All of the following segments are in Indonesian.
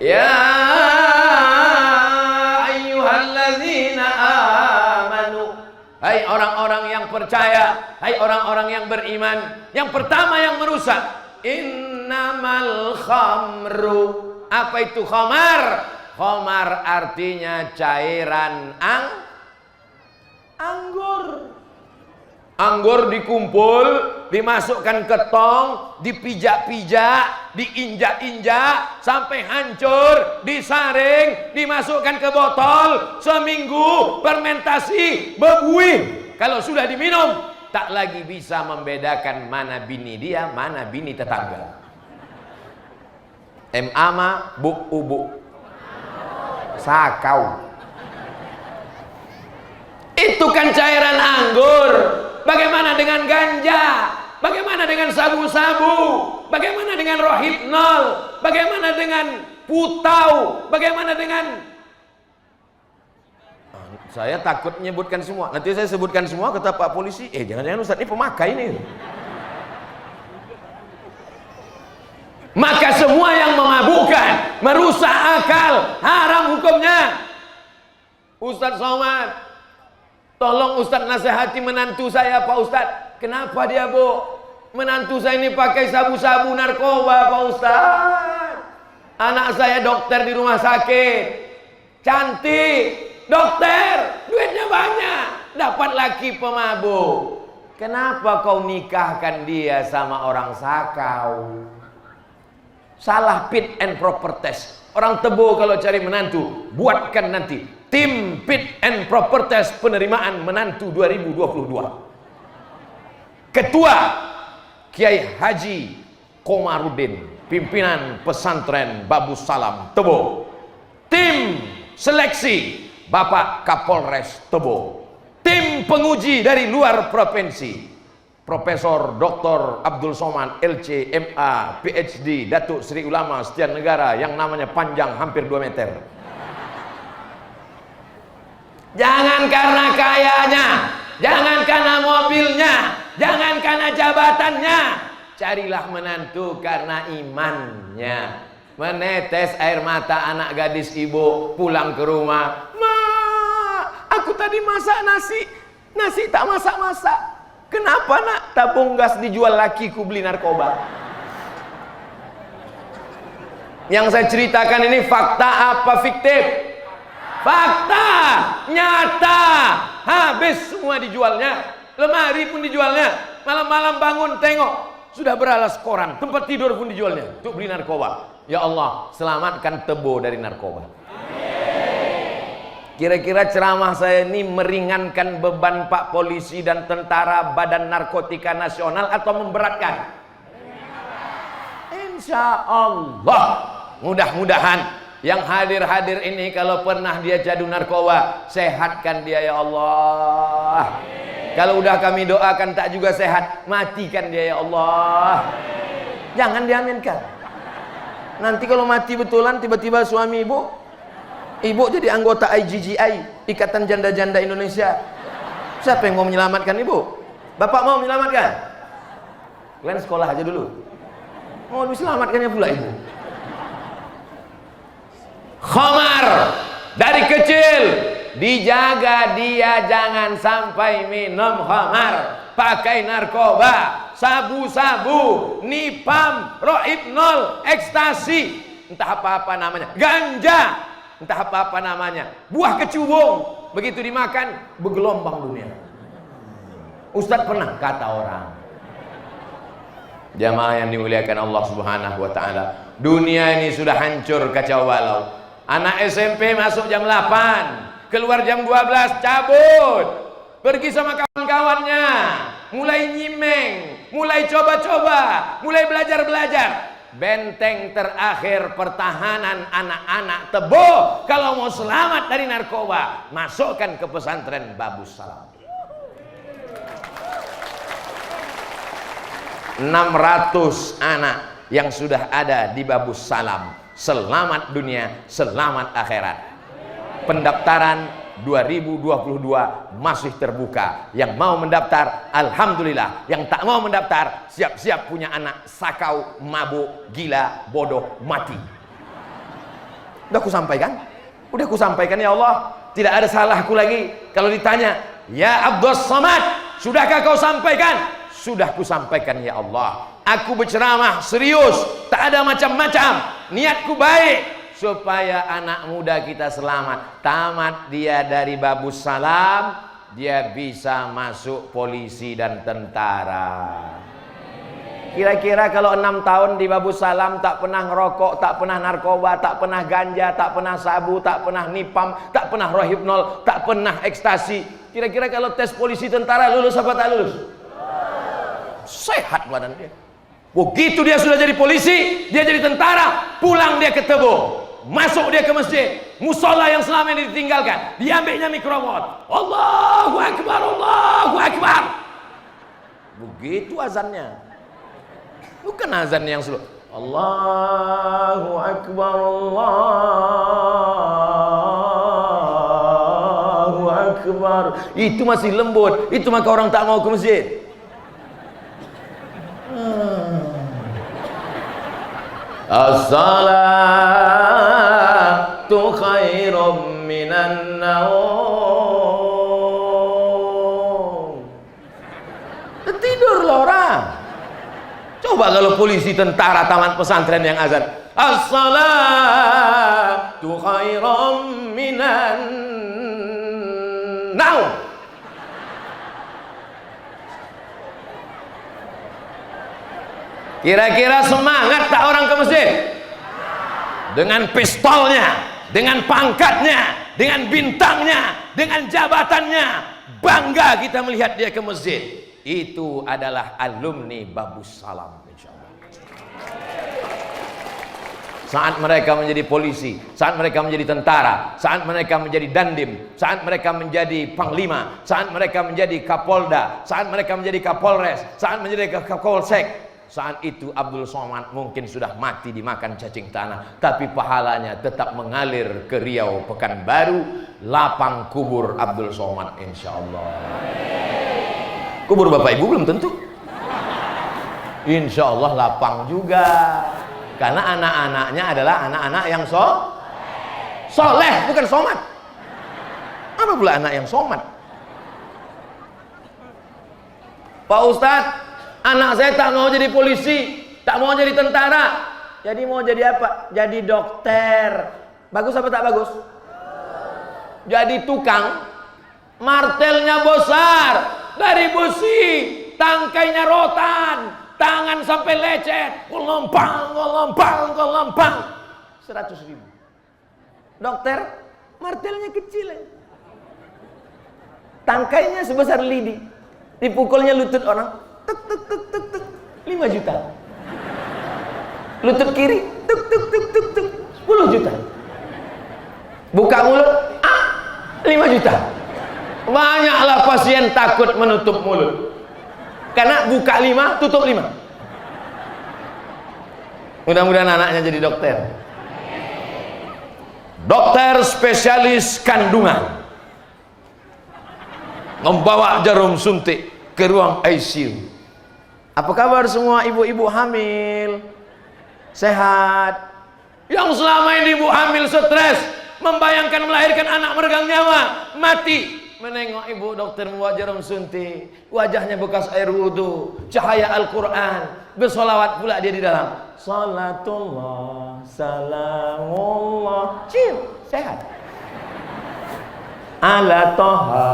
Ya ayyuhalladzina amanu, hai orang-orang yang percaya, hai orang-orang yang beriman. Yang pertama yang merusak, innamal khamru. Apa itu khamar? Khamar artinya cairan anggur. Anggur dikumpul, dimasukkan ke tong, dipijak-pijak, diinjak-injak sampai hancur, disaring, dimasukkan ke botol, seminggu fermentasi, berbuih. Kalau sudah diminum, tak lagi bisa membedakan mana bini dia, mana bini tetangga. Mama buk ubuk sakau. Itu kan cairan anggur. Bagaimana dengan ganja? Bagaimana dengan sabu-sabu? Bagaimana dengan rohypnol? Bagaimana dengan putau? Bagaimana dengan... Saya takut menyebutkan semua. Nanti saya sebutkan semua, kata Pak Polisi, jangan-jangan Ustaz ini pemakai ini. Maka semua yang memabukkan, merusak akal, haram hukumnya. Ustaz Somad, tolong Ustaz nasihati menantu saya Pak Ustaz. Kenapa dia Bu? Menantu saya ini pakai sabu-sabu narkoba Pak Ustaz. Anak saya dokter di rumah sakit, cantik, dokter, duitnya banyak, dapat laki pemabuk. Kenapa kau nikahkan dia sama orang sakau? Salah fit and proper test. Orang Tebo kalau cari menantu, buatkan nanti tim fit and proper test penerimaan menantu 2022. Ketua Kiai Haji Komarudin, pimpinan pesantren Babus Salam Tebo. Tim seleksi Bapak Kapolres Tebo. Tim penguji dari luar provinsi, Profesor Dr. Abdul Somad LC MA PhD Datuk Sri Ulama Setian Negara yang namanya panjang hampir 2 meter. Jangan karena kayanya, jangan karena mobilnya, jangan karena jabatannya. Carilah menantu karena imannya. Menetes air mata anak gadis ibu pulang ke rumah. Ma, aku tadi masak nasi tak masak-masak. Kenapa nak? Tabung gas dijual lakiku beli narkoba. Yang saya ceritakan ini fakta apa fiktif? Fakta, nyata. Habis semua dijualnya. Lemari pun dijualnya. Malam-malam bangun tengok, sudah beralas koran. Tempat tidur pun dijualnya untuk beli narkoba. Ya Allah, selamatkan Tebo dari narkoba. Kira-kira ceramah saya ini meringankan beban Pak Polisi dan tentara Badan Narkotika Nasional atau memberatkan? Insya Allah. Mudah-mudahan yang hadir-hadir ini kalau pernah dia jadu narkoba, sehatkan dia ya Allah. Kalau udah kami doakan tak juga sehat, matikan dia ya Allah. Jangan diaminkan. Nanti kalau mati betulan tiba-tiba suami ibu jadi anggota IGGI, Ikatan Janda-Janda Indonesia. Siapa yang mau menyelamatkan ibu? Bapak mau menyelamatkan? Kalian sekolah aja dulu. Mau diselamatkannya pula ibu. Khamar dari kecil dijaga dia jangan sampai minum khamar, pakai narkoba, sabu-sabu, nipam, rohypnol, ekstasi, entah apa-apa namanya, ganja, entah apa-apa namanya, buah kecubung, begitu dimakan bergelombang dunia. Ustadz pernah kata orang, jamaah yang dimuliakan Allah Subhanahu wa taala, dunia ini sudah hancur kacau balau. Anak SMP masuk jam 8, keluar jam 12 cabut, pergi sama kawan-kawannya, mulai nyimeng, mulai coba-coba, mulai belajar-belajar. Benteng terakhir pertahanan anak-anak Tebo kalau mau selamat dari narkoba, masukkan ke pesantren Babus Salam. 600 anak yang sudah ada di Babus Salam, selamat dunia, selamat akhirat. Pendaftaran 2022 masih terbuka. Yang mau mendaftar alhamdulillah, yang tak mau mendaftar siap-siap punya anak sakau, mabuk, gila, bodoh, mati. Udah aku sampaikan. Udah aku sampaikan ya Allah. Tidak ada salahku lagi. Kalau ditanya, ya Abdus Samad, sudahkah kau sampaikan? Sudah ku sampaikan ya Allah. Aku berceramah serius, tak ada macam-macam. Niatku baik supaya anak muda kita selamat. Tamat dia dari Babus Salam, dia bisa masuk polisi dan tentara. Kira-kira kalau 6 tahun di Babus Salam tak pernah ngerokok, tak pernah narkoba, tak pernah ganja, tak pernah sabu, tak pernah nipam, tak pernah rohipnol, tak pernah ekstasi. Kira-kira kalau tes polisi tentara lulus apa tak lulus? Sehat badan dia. Begitu dia sudah jadi polisi, dia jadi tentara, pulang dia ke Tebo, masuk dia ke masjid, musola yang selama ini ditinggalkan, diambilnya mikrofon, Allahu Akbar, Allahu Akbar. Begitu azannya. Bukan azan yang slow. Allahu Akbar, Allahu Akbar. Itu masih lembut. Itu maka orang tak mau ke masjid. As-salatu khairum minan naum. Tidurlah orang. Coba kalau polisi, tentara, tamat pesantren yang azan, as-salatu khairum minan naum. Kira-kira semangat tak orang ke masjid? Dengan pistolnya, dengan pangkatnya, dengan bintangnya, dengan jabatannya, bangga kita melihat dia ke masjid. Itu adalah alumni Babus Salam, insyaallah. Saat mereka menjadi polisi, saat mereka menjadi tentara, saat mereka menjadi dandim, saat mereka menjadi panglima, saat mereka menjadi kapolda, saat mereka menjadi kapolres, saat menjadi kapolsek, saat itu Abdul Somad mungkin sudah mati dimakan cacing tanah, tapi pahalanya tetap mengalir ke Riau, Pekanbaru, lapang kubur Abdul Somad, insyaallah. Kubur bapak ibu belum tentu, insya Allah lapang juga, karena anak-anaknya adalah anak-anak yang soleh, bukan somat. Apa pula anak yang somat? Pak Ustadz, anak saya tak mau jadi polisi, tak mau jadi tentara, jadi mau jadi apa? Jadi dokter. Bagus apa tak bagus? Jadi tukang, martelnya besar, dari besi, tangkainya rotan, tangan sampai lecet, gelompang, 100.000. Dokter, martelnya kecil, tangkainya sebesar lidi, dipukulnya lutut orang, tuk tuk tuk tuk tuk, 5 juta. Lutut kiri, tuk tuk tuk tuk tuk, 10 juta. Buka mulut, 5 juta. Banyaklah pasien takut menutup mulut, karena buka 5, tutup 5. Mudah-mudahan anaknya jadi dokter. Dokter spesialis kandungan, membawa jarum suntik ke ruang ICU. Apa kabar semua ibu-ibu hamil? Sehat? Yang selama ini ibu hamil stres, membayangkan melahirkan anak meregang nyawa, mati. Menengok ibu dokter membawa jarum suntik, wajahnya bekas air wudhu, cahaya Al-Quran, bersolawat pula dia di dalam. Salatullah, salamullah, sehat. Ala toha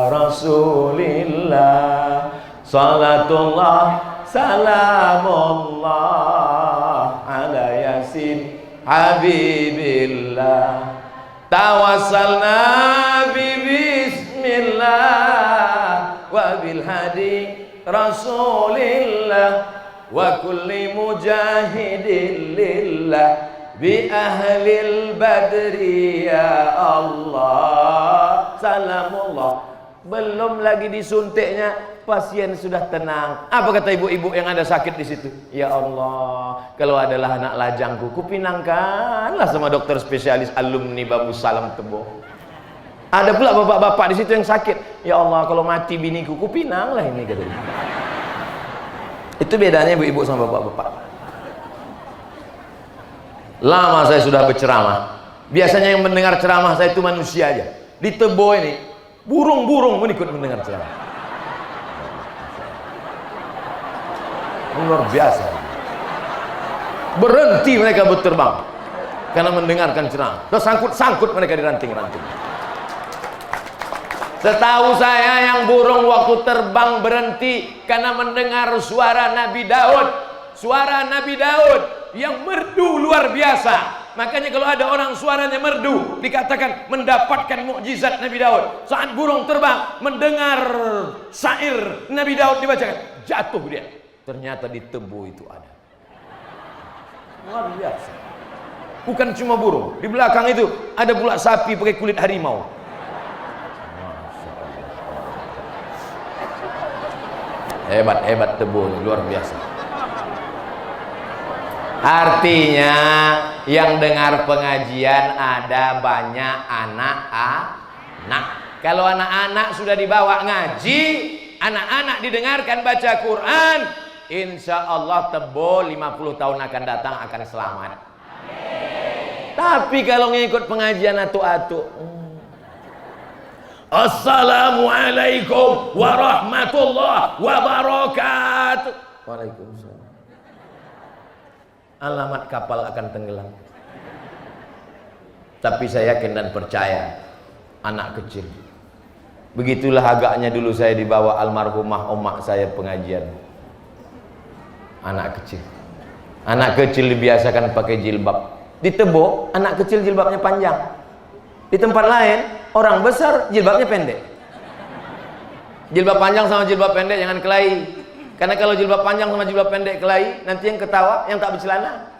Rasulillah, salatullah, salamullah, ala Yasin Habibillah, tawassalna bismillah wa bil hadi Rasulillah wa kulli mujahidin lillah bi ahlil badri ya Allah. Salamullah. Belum lagi disuntiknya, pasien sudah tenang. Apa kata ibu-ibu yang ada sakit di situ? Ya Allah, kalau adalah anak lajangku, kupinangkanlah sama dokter spesialis alumni Babus Salam Tebo. Ada pula bapak-bapak di situ yang sakit. Ya Allah, kalau mati biniku, kupinanglah ini katanya. Itu bedanya ibu-ibu sama bapak-bapak. Lama saya sudah berceramah, Biasanya yang mendengar ceramah saya itu manusia aja. Di Tebo ini burung-burung pun ikut mendengar ceramah. Luar biasa. Berhenti mereka berterbang karena mendengarkan ceramah. Terus sangkut-sangkut mereka di ranting-ranting. Setahu saya yang burung waktu terbang berhenti karena mendengar suara Nabi Daud. Suara Nabi Daud yang merdu luar biasa. Makanya kalau ada orang suaranya merdu, dikatakan mendapatkan mukjizat Nabi Daud. Saat burung terbang mendengar syair Nabi Daud dibacakan, jatuh dia. Ternyata di Tebo itu ada. Luar biasa. Bukan cuma burung, di belakang itu ada pula sapi pakai kulit harimau. Hebat Tebo, luar biasa. Artinya yang dengar pengajian ada banyak anak-anak. Kalau anak-anak sudah dibawa ngaji, anak-anak didengarkan baca Quran, insya Allah Tebo 50 tahun akan datang akan selamat. Tapi kalau ngikut pengajian atu-atu, Assalamualaikum warahmatullahi wabarakatuh. Waalaikumsalam. Alamat kapal akan tenggelam. Tapi saya yakin dan percaya, anak kecil. Begitulah agaknya dulu saya dibawa almarhumah omak saya pengajian. Anak kecil. Anak kecil dibiasakan pakai jilbab. Di Tebo, anak kecil jilbabnya panjang. Di tempat lain, orang besar jilbabnya pendek. Jilbab panjang sama jilbab pendek jangan kelahi. Karena kalau jilbab panjang sama jilbab pendek kelahi, nanti yang ketawa yang tak bercelana.